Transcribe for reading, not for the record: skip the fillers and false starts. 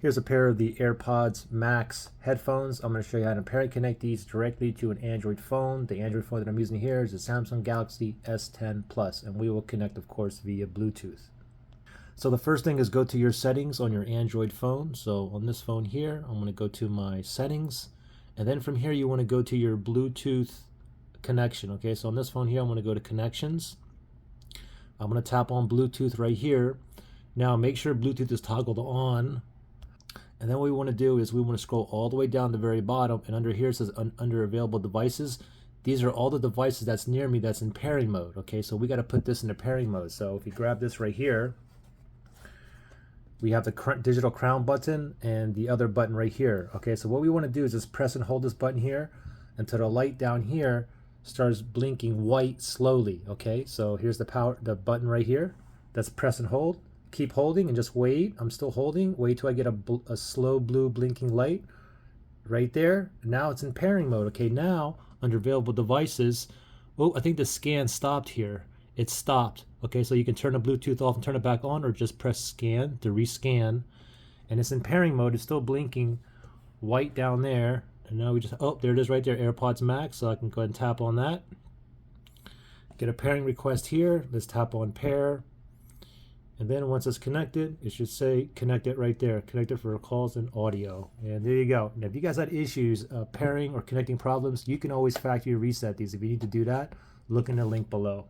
Here's a pair of the AirPods Max headphones. I'm going to show you how to pair and connect these directly to an Android phone. The Android phone that I'm using here is the Samsung Galaxy S10 Plus, and we will connect, of course, via Bluetooth. So the first thing is go to your settings on your Android phone. So on this phone here, I'm going to go to my settings, and then from here you want to go to your Bluetooth connection. Okay, so on this phone here, I'm going to go to connections. I'm going to tap on Bluetooth right here. Now make sure Bluetooth is toggled on. And then what we want to do is we want to scroll all the way down the very bottom, and under here it says under available devices. These are all the devices that's near me that's in pairing mode. Okay, so we got to put this into pairing mode. So if you grab this right here, we have the digital crown button and the other button right here. Okay, so what we want to do is just press and hold this button here until the light down here starts blinking white slowly. Okay, so here's the button right here. That's press and hold. Keep holding and just wait. I'm still holding. Wait till I get a slow blue blinking light right there. Now it's in pairing mode. Okay, now under available devices, oh, I think the scan stopped here. It stopped. Okay, so you can turn the Bluetooth off and turn it back on, or just press scan to rescan. And it's in pairing mode. It's still blinking white down there. And now we just, oh, there it is right there, AirPods Max. So I can go ahead and tap on that. Get a pairing request here. Let's tap on pair. And then once it's connected, it should say connected right there. Connected for calls and audio. And there you go. Now, if you guys had issues pairing or connecting problems, you can always factory reset these. If you need to do that, look in the link below.